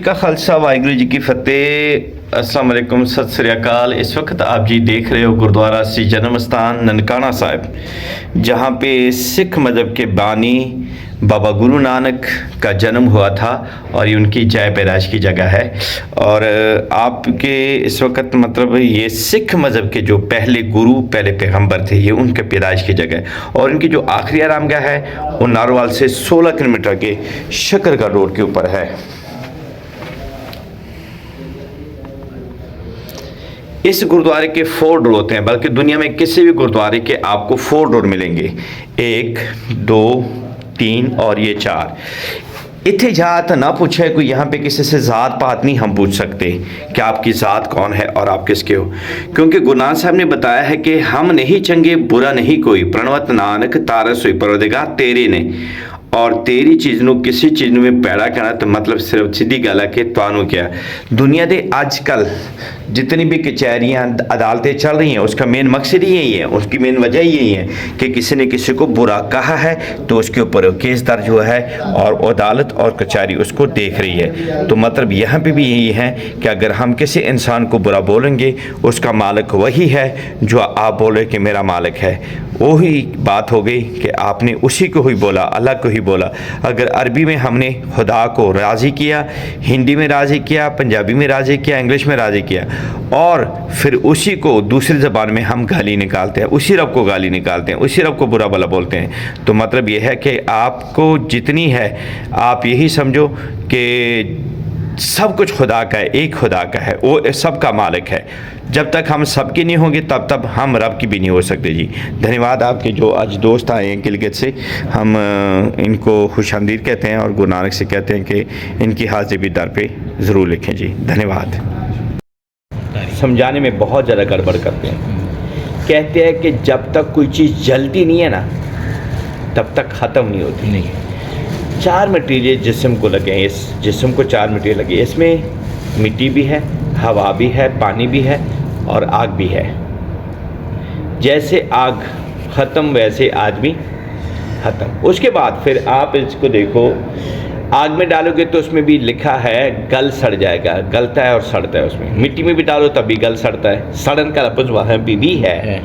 का खालसा वाहिगुरू जी की फतेह। अस्सलाम वालेकुम, सत श्री अकाल। इस वक्त आप जी देख रहे हो गुरुद्वारा श्री जन्म स्थान ननकाना साहिब, जहाँ पे सिख मज़हब के बानी बाबा गुरु नानक का जन्म हुआ था और ये उनकी जाय पैदाइश की जगह है। और आपके इस वक्त मतलब ये सिख मज़हब के जो पहले गुरु पहले पैगंबर थे, ये उनके पैदाइश की जगह है। और इनकी जो आखिरी आरामगाह है वो नारोवाल से 16 किलोमीटर के शकरगढ़ रोड के ऊपर है। इस गुरुद्वारे के 4 डोर होते हैं, बल्कि दुनिया में किसी भी गुरुद्वारे के आपको 4 डोर मिलेंगे, 1, 2, 3 और ये 4। इतने जात ना पूछे कोई, यहाँ पे किसी से ज़ात पात नहीं हम पूछ सकते कि आपकी ज़ात कौन है और आप किसके हो, क्योंकि गुरु नानक साहब ने बताया है कि हम नहीं चंगे बुरा नहीं कोई, प्रणवत नानक तारस हुई परवरदिगार तेरे ने। और तेरी चीज़ ਨੂੰ किसी चीज़ में पैदा करना तो मतलब सिर्फ सीधी गल है कि ਤੁਹਾਨੂੰ क्या दुनिया के आजकल जितनी भी कचहरियाँ अदालतें चल रही हैं उसका मेन मकसद ही यही है, उसकी मेन वजह यही है कि किसी ने किसी को बुरा कहा है तो उसके ऊपर केस दर्ज हुआ है और अदालत और कचहरी उसको देख रही है। तो मतलब यहाँ पे भी यही है कि अगर हम किसी इंसान को बुरा बोलेंगे उसका मालिक वही है जो आप बोले कि मेरा मालिक है। वही बात हो गई कि आपने उसी को ही बोला, अल्लाह को ही बोला। अगर अरबी में हमने खुदा को राज़ी किया, हिंदी में राज़ी किया, पंजाबी में राज़ी किया, इंग्लिश में राज़ी किया और फिर उसी को दूसरी ज़बान में हम गाली निकालते हैं, उसी रब को गाली निकालते हैं, उसी रब को बुरा भला बोलते हैं। तो मतलब ये है कि आपको जितनी है आप यही समझो कि सब कुछ खुदा का है, एक खुदा का है, वो सबका मालिक है। जब तक हम सबके नहीं होंगे तब तक हम रब की भी नहीं हो सकते जी। धन्यवाद आपके जो आज दोस्त आए हैं गिलगित से, हम इनको खुशामदीद कहते हैं और गुरु नानक से कहते हैं कि इनकी हाजिरी भी दर पे ज़रूर लिखें जी। धन्यवाद। समझाने में बहुत ज़्यादा गड़बड़ करते हैं, कहते हैं कि जब तक कोई चीज़ जलती नहीं है ना तब तक ख़त्म नहीं होती। नहीं, 4 मटीरियल जिस्म को लगे हैं, इस जिस्म को 4 मटीरियल लगे, इसमें मिट्टी भी है, हवा भी है, पानी भी है और आग भी है। जैसे आग ख़त्म वैसे आदमी ख़त्म। उसके बाद फिर आप इसको देखो, आग में डालोगे तो उसमें भी लिखा है गल सड़ जाएगा, गलता है और सड़ता है। उसमें मिट्टी में भी डालो तब भी गल सड़ता है, सड़न का लफ्ज़ वहाँ भी है।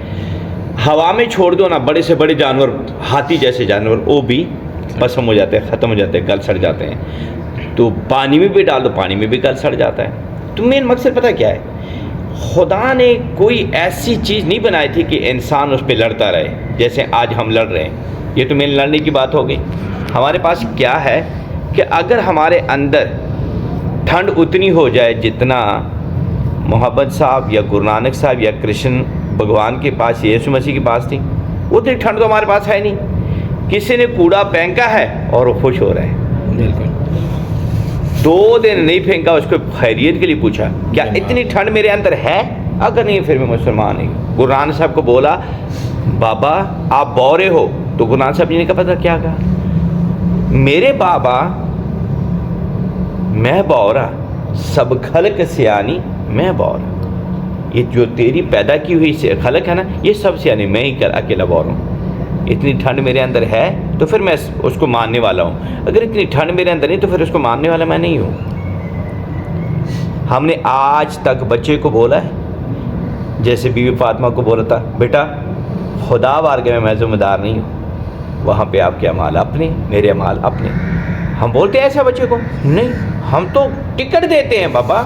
हवा में छोड़ दो ना, बड़े से बड़े जानवर, हाथी जैसे जानवर, वो भी भस्म हो जाते हैं, ख़त्म हो जाते हैं, गल सड़ जाते हैं। तो पानी में भी डाल दो, पानी में भी गल सड़ जाता है। तो मेन मकसद पता क्या है, खुदा ने कोई ऐसी चीज़ नहीं बनाई थी कि इंसान उस पर लड़ता रहे जैसे आज हम लड़ रहे हैं। ये तो मेन लड़ने की बात हो गई। हमारे पास क्या है कि अगर हमारे अंदर ठंड उतनी हो जाए जितना मोहम्मद साहब या गुरु नानक साहब या कृष्ण भगवान के पास, यीशु मसीह के पास थी, उतनी ठंड तो हमारे पास है नहीं। किसी ने कूड़ा फेंका है और वो खुश हो रहा है। बिल्कुल 2 दिन नहीं फेंका, उसको खैरियत के लिए पूछा क्या इतनी ठंड मेरे अंदर है, अगर नहीं फिर मैं मुसलमान नहीं। गुरु नानक साहब को बोला बाबा आप बौरे हो, तो गुरु नानक साहब जी ने कहा पता क्या कहा, मेरे बाबा मैं बौरा सब खलक सियानी मैं बौरा। ये जो तेरी पैदा की हुई से खलक है ना, ये सब सियानी, मैं ही अकेला बौर हूँ। इतनी ठंड मेरे अंदर है तो फिर मैं उसको मानने वाला हूँ, अगर इतनी ठंड मेरे अंदर नहीं तो फिर उसको मानने वाला मैं नहीं हूँ। हमने आज तक बच्चे को बोला है, जैसे बीवी फातिमा को बोला था, बेटा खुदा बारगाह में मैं ज़िम्मेदार नहीं हूँ, वहाँ पे आपके अमाल अपने, मेरे अमाल अपने। हम बोलते हैं ऐसा बच्चे को? नहीं, हम तो टिकट देते हैं बाबा,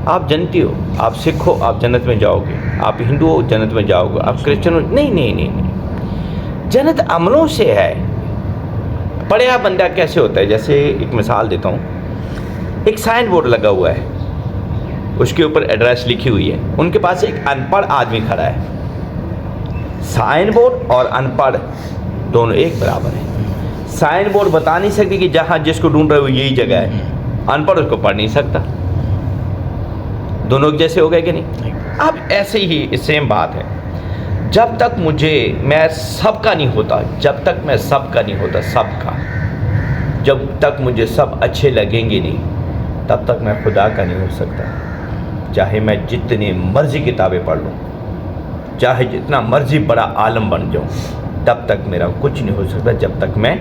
आप जनती हो, आप सिख हो आप जन्नत में जाओगे, आप हिंदू हो जन्नत में जाओगे, आप क्रिश्चियन हो, नहीं नहीं नहीं नहीं, जन्नत अमलों से है। पढ़ा बंदा कैसे होता है, जैसे एक मिसाल देता हूँ, एक साइन बोर्ड लगा हुआ है, उसके ऊपर एड्रेस लिखी हुई है, उनके पास एक अनपढ़ आदमी खड़ा है। साइन बोर्ड और अनपढ़ दोनों एक बराबर है। साइन बोर्ड बता नहीं सकती कि जहाँ जिसको ढूंढ रहे हो यही जगह है, अनपढ़ उसको पढ़ नहीं सकता। दोनों जैसे हो गए कि नहीं? अब ऐसे ही सेम बात है, जब तक मैं सबका नहीं होता, जब तक मैं सबका नहीं होता, सबका, जब तक मुझे सब अच्छे लगेंगे नहीं तब तक मैं खुदा का नहीं हो सकता। चाहे मैं जितनी मर्जी किताबें पढ़ लूँ, चाहे जितना मर्जी बड़ा आलम बन जाऊँ, तब तक मेरा कुछ नहीं हो सकता जब तक मैं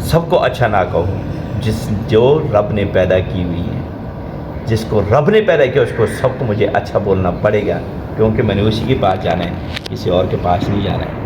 सबको अच्छा ना कहूँ। जो रब ने पैदा की हुई है, जिसको रब ने पैदा किया उसको सबको मुझे अच्छा बोलना पड़ेगा, क्योंकि मैंने उसी के पास जाना है, किसी और के पास नहीं जाना है।